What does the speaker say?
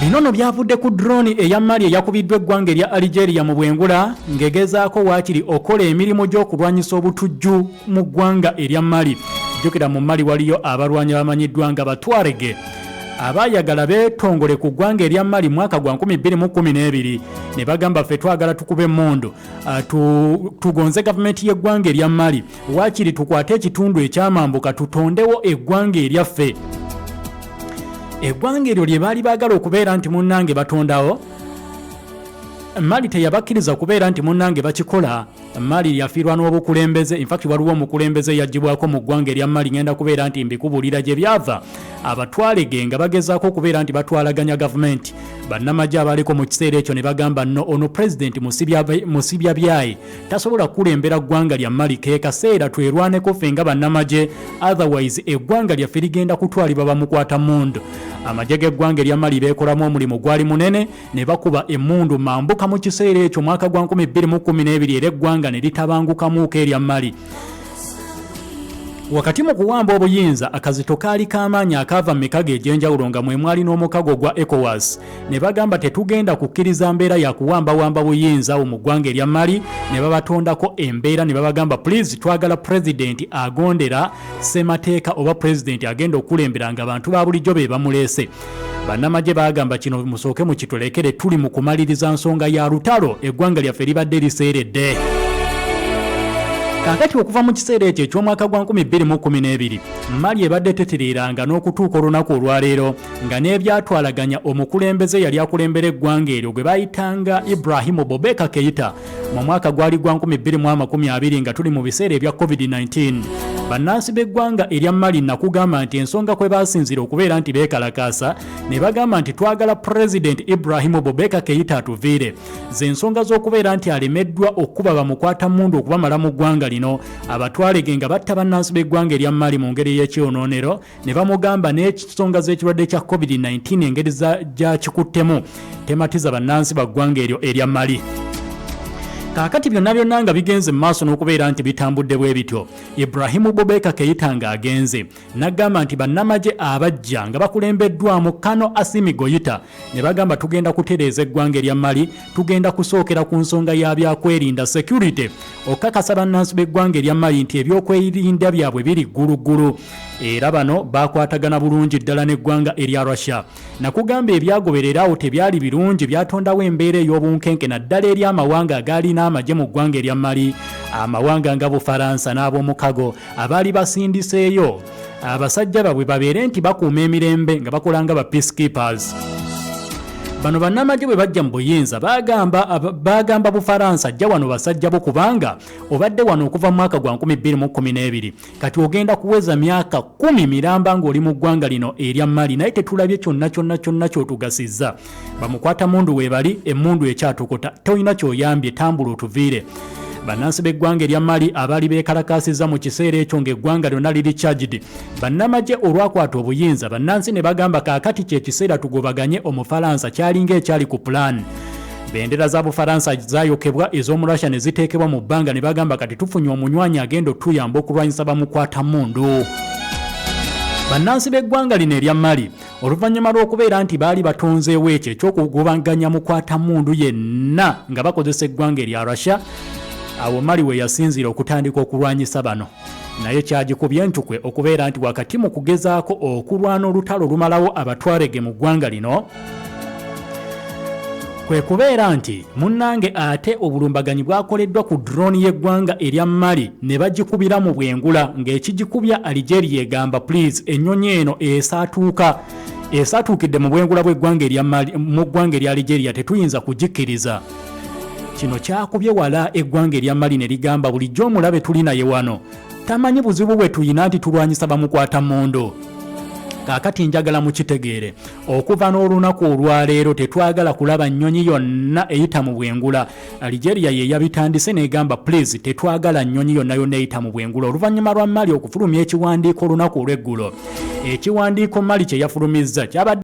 Binono byavudde ku drone eya Mali eyakubiddwa eggwanga erya Algeria mu bwengula ngegezaako waakiri okola emirimu gy'okulwanyisa obutujju mu ggwanga erya Mali. Jjukira mu Mali waliyo abalwanyi bamanyiddwa nga Batwarege abaayagala beetongole ku ggwanga erya Mali mwaka gwa 2012 ne bagamba ffe twagala tukube emmundu tugonze gavumenti y'eggwanga erya Mali waakiri tukwate ekitundu ekyamambuka tutondewo eggwanga eryaffe. Eggwanga eryo lye baali baagala okubeera nti munnange batondawo Mali teyabakkiriza kubeera nti munnange bakikola. Mali yafiirwa n'obukulembeze, in fact waliwo omukulembeze yagibwako mu ggwanga erya Mali ngenda kubeera nti mbikubulira gye byava. Abatwalege nga bagezaako okubeera nti batwalaganya gavumenti. Bannamagye abaliko mu kiseera ekyo ne bagamba no ono pulezidenti musibya byaye tasobola kukulembera ggwanga lya Mali ke kaseera twerwaneko ffe nga bannamagye, otherwise eggwanga lyaffe ligenda kutwalibwa bamukwata mundu. Amagye g'eggwanga erya Mali beekolamu omulimu gwali munene ne bakuba emmundu mambuka mu kiseera ekyo mwaka gwa 2012 era eggwanga ne litabangukamuuko erya Mali. Wakati mu kuwamba obuyinza akazito kaali k'amaanyi akaava mu mikago egy'enjawulo nga mwe mwali n'omukago gwa ECOWAS ne bagamba tetugenda kukkiriza mbeera ya kuwamba buyinza mu ggwanga erya Mali ne babatondako embeera ne babagamba please twagala pulezidenti agondera ssemateeka oba pulezidenti agenda okukulembera abantu ba bulijjo be bamuleese. Bannamagye bagamba kino musooke mu kitulekere tuli mu kumaliriza nsonga ya lutalo eggwanga lyaffe libadde liseeredde. Kakati okuva mu kiseera ekyo eky'omwaka gwa 2012 Mali ebadde tetereeranga n'okutuuka olunaku olwaleero nga n'ebyatwalaganya omukulembeze yali akulembera eggwanga eryo gwe baayitanga Ibrahim Boubacar Keita mu mwaka gwali gwa 2020 nga tuli mu biseera ebya COVID-19. Bannansi b'eggwanga erya Mali nakugamba nti ensonga kwe baasinzira okubeera nti beekalakaasa ne bagamba nti twagala President Ibrahim Boubacar Keita atuviire. Ze ensonga z'okubeera nti alemeddwa okuba bamukwata mundu okubamala mu ggwanga lino. Abatwalege nga batta bannansi b'eggwanga erya Mali mu ngeri y'ekyonoonero ne bamugamba n'ensonga z'ekirwadde kya COVID-19 engeri gyakikuttemu tematiza bannansi ba ggwanga eryo erya Mali. Kakati byonna nga bigenze mu maaso n'okubeera nti bitambudde bwe bityo, Ibrahim Boubacar Keita nga agenze n'agamba nti bannamagye abajja nga bakulembeddwamu Kano Assimi Goita ne bagamba tugenda kutereeza eggwanga erya Mali, tugenda kusookera ku nsonga ya byakwerinda security okakasa bannansi b'eggwanga erya Mali nti ebyokwerinda byabwe biri gguluggulu era bano bakwatagana bulungi ddala n'eggwanga erya Russia. Nakugamba ebyagobererawo tebyali birungi, byatondawo embeera ey'obunkenke naddala eri amawanga agaalina amagye mu ggwanga erya Mali, amawanga nga Bufaransa n'ab'omukago abaali basindiseeyo abasajja babwe babeere nti bakuuma emirembe nga bakolanga ba peacekeepers. Bano bannamagye bwe bajja mu buyinza bagamba Bufaransa ajja wano basajja bo kubanga obadde wano okuva mu mwaka gwa 2012 kati ogenda kuweza myaka 10 miramba ng'oli mu ggwanga lino erya Mali naye tetulabye kyonna ky'otugasizza. Bamukwata mundu weebali emmundu ekyatukuta tolina ky'oyambye tambula otuviire. Bannansi b'eggwanga erya Mali abaali beekalakaasizza mu kiseera ekyo ng'eggwanga lyonna liri charged. Bannamagye olwakwata obuyinza bannansi ne bagamba kaakati kye kiseera tugobaganye Omufalansa kyalinga ekyali ku plan. Bendera za Bufaransa zaayokebwa ez'omu Russia ne ziteekebwa mu bbanga ne bagamba kati tufunye omunywanyi agenda otuyamba okulwanyisa bamukwata mundu. Bannansi b'eggwanga lino erya Mali oluvannyuma lw'okubeera nti baali batonzeewo ekyo eky'okugobaganya mukwata mundu yenna nga bakozesa eggwanga erya Russia, awo Mali we yasinzira okutandika okulwanyisa bano. Naye kyagikubye entukwe okubeera nti wakati mu kugezaako okulwana olutalo lumalawo abatwarege mu ggwanga lino kwe kubeera nti munnange ate obulumbaganyi bwakoleddwa ku drone y'eggwanga erya Mali ne bagikubira mu bwengula ng'ekigikubya Algeria egamba please ennyonyi eno esatuukidde mu bwengula bw'eggwanga erya Mali mu ggwanga erya Algeria tetuyinza kugikkiriza. Kino kyakubye wala eggwanga erya Mali ne ligamba bulijjo omulabe tuli naye wano tamanyi buzibu bwe tuyina nti tulwanyisa bamukwata mundu. Kaakati njagala mukitegeere okuva n'olunaku olwaleero tetwagala kulaba nnyonyi yonna eyita mu bwengula. Algeria ye yabitandise n'egamba please tetwagala nnyonyi yonna eyita mu bwengula. Oluvannyuma lwa Mali okufulumya ekiwandiiko olunaku olw'eggulo, ekiwandiiko Mali kye yafulumizza kyabadde